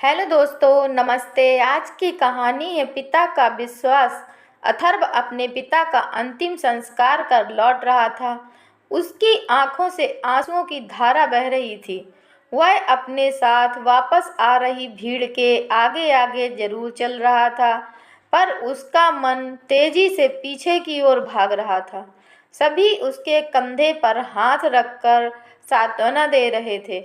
Hello दोस्तों, नमस्ते। आज की कहानी है पिता का विश्वास। अथर्व अपने पिता का अंतिम संस्कार कर लौट रहा था। उसकी आंखों से आंसुओं की धारा बह रही थी। वह अपने साथ वापस आ रही भीड़ के आगे आगे जरूर चल रहा था, पर उसका मन तेजी से पीछे की ओर भाग रहा था। सभी उसके कंधे पर हाथ रखकर सांत्वना दे रहे थे,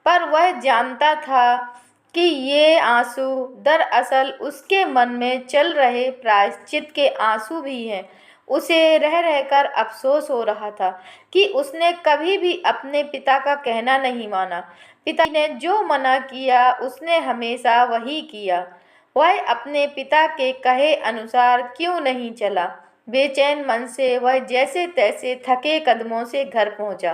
पर वह जानता था कि ये आंसू दरअसल उसके मन में चल रहे प्रायश्चित के आंसू भी हैं। उसे रह रहकर अफसोस हो रहा था कि उसने कभी भी अपने पिता का कहना नहीं माना। पिताजी ने जो मना किया उसने हमेशा वही किया। वह अपने पिता के कहे अनुसार क्यों नहीं चला। बेचैन मन से वह जैसे तैसे थके कदमों से घर पहुंचा,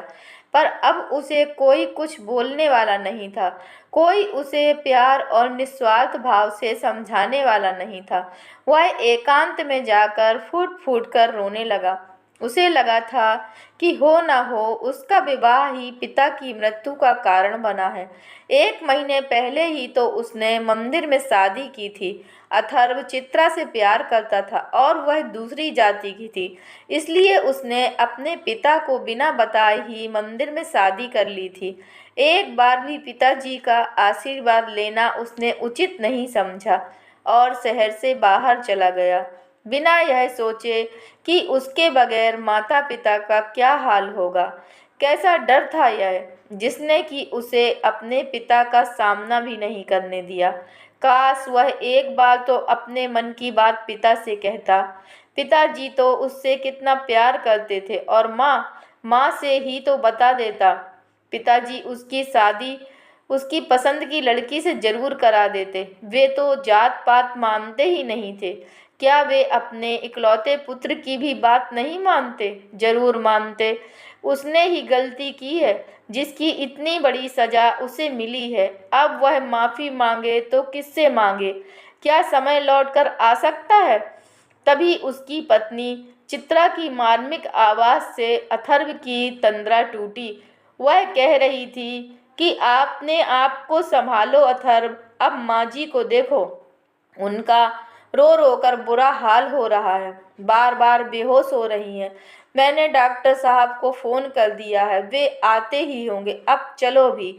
पर अब उसे कोई कुछ बोलने वाला नहीं था। कोई उसे प्यार और निस्वार्थ भाव से समझाने वाला नहीं था। वह एकांत में जाकर फूट फूट कर रोने लगा। उसे लगा था कि हो न हो उसका विवाह ही पिता की मृत्यु का कारण बना है। 1 महीने पहले ही तो उसने मंदिर में शादी की थी। अथर्व चित्रा से प्यार करता था और वह दूसरी जाति की थी, इसलिए उसने अपने पिता को बिना बताए ही मंदिर में शादी कर ली थी। एक बार भी पिताजी का आशीर्वाद लेना उसने उचित नहीं समझा और शहर से बाहर चला गया, बिना यह सोचे कि उसके बगैर माता पिता का क्या हाल होगा। कैसा डर था यह, जिसने कि उसे अपने पिता का सामना भी नहीं करने दिया। काश वह एक बार तो अपने मन की बात पिता से कहता। पिताजी तो उससे कितना प्यार करते थे, और माँ से ही तो बता देता। पिताजी उसकी शादी उसकी पसंद की लड़की से जरूर करा देते। वे तो जात पात मानते ही नहीं थे। क्या वे अपने इकलौते पुत्र की भी बात नहीं मानते? जरूर मानते। उसने ही गलती की है, जिसकी इतनी बड़ी सजा उसे मिली है। अब वह माफ़ी मांगे तो किससे मांगे? क्या समय लौट कर आ सकता है? तभी उसकी पत्नी चित्रा की मार्मिक आवाज़ से अथर्व की तंद्रा टूटी। वह कह रही थी कि आपने आप को संभालो अथर्व, अब माँ जी को देखो। उनका रो रो कर बुरा हाल हो रहा है, बार बार बेहोश हो रही हैं। मैंने डॉक्टर साहब को फ़ोन कर दिया है, वे आते ही होंगे। अब चलो भी।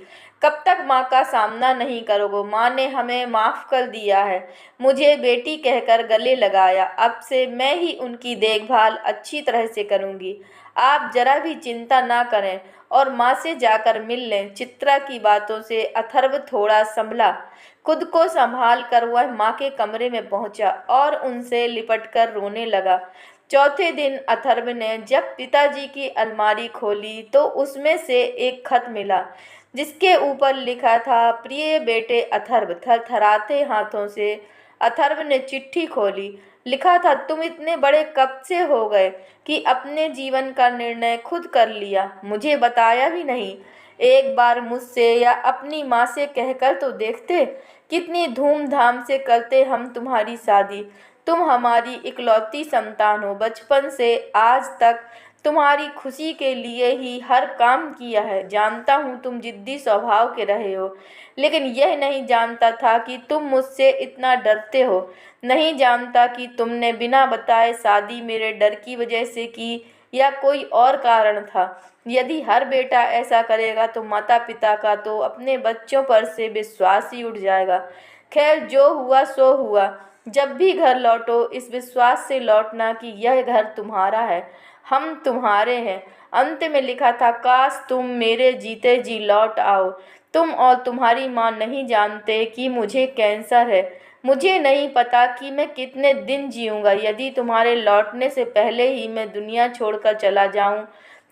कब तक माँ का सामना नहीं करोगे? माँ ने हमें माफ़ कर दिया है, मुझे बेटी कहकर गले लगाया। अब से मैं ही उनकी देखभाल अच्छी तरह से करूँगी। आप जरा भी चिंता ना करें और माँ से जाकर मिल लें। चित्रा की बातों से अथर्व थोड़ा संभला। खुद को संभाल कर वह माँ के कमरे में पहुंचा और उनसे लिपटकर रोने लगा। चौथे दिन अथर्व ने जब पिताजी की अलमारी खोली तो उसमें से एक खत मिला, जिसके ऊपर लिखा था, प्रिय बेटे अथर्व। थरथराते हाथों से अथर्व ने चिट्ठी खोली। लिखा था, तुम इतने बड़े कब से हो गए कि अपने जीवन का निर्णय खुद कर लिया, मुझे बताया भी नहीं। एक बार मुझसे या अपनी माँ से कहकर तो देखते। कितनी धूमधाम से करते हम तुम्हारी शादी। तुम हमारी इकलौती संतान हो। बचपन से आज तक तुम्हारी खुशी के लिए ही हर काम किया है। जानता हूँ तुम जिद्दी स्वभाव के रहे हो, लेकिन यह नहीं जानता था कि तुम मुझसे इतना डरते हो। नहीं जानता कि तुमने बिना बताए शादी मेरे डर की वजह से की या कोई और कारण था। यदि हर बेटा ऐसा करेगा तो माता पिता का तो अपने बच्चों पर से विश्वास ही उठ जाएगा। खैर, जो हुआ सो हुआ। जब भी घर लौटो इस विश्वास से लौटना कि यह घर तुम्हारा है, हम तुम्हारे हैं। अंत में लिखा था, काश तुम मेरे जीते जी लौट आओ। तुम और तुम्हारी माँ नहीं जानते कि मुझे कैंसर है। मुझे नहीं पता कि मैं कितने दिन जीऊँगा। यदि तुम्हारे लौटने से पहले ही मैं दुनिया छोड़कर चला जाऊँ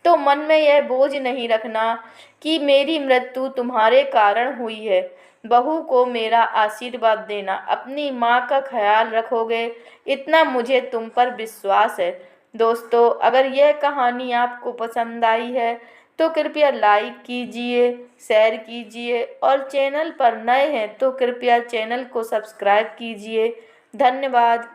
तो मन में यह बोझ नहीं रखना कि मेरी मृत्यु तुम्हारे कारण हुई है। बहू को मेरा आशीर्वाद देना, अपनी माँ का ख्याल रखोगे, इतना मुझे तुम पर विश्वास है। दोस्तों, अगर यह कहानी आपको पसंद आई है तो कृपया लाइक कीजिए, शेयर कीजिए और चैनल पर नए हैं तो कृपया चैनल को सब्सक्राइब कीजिए। धन्यवाद।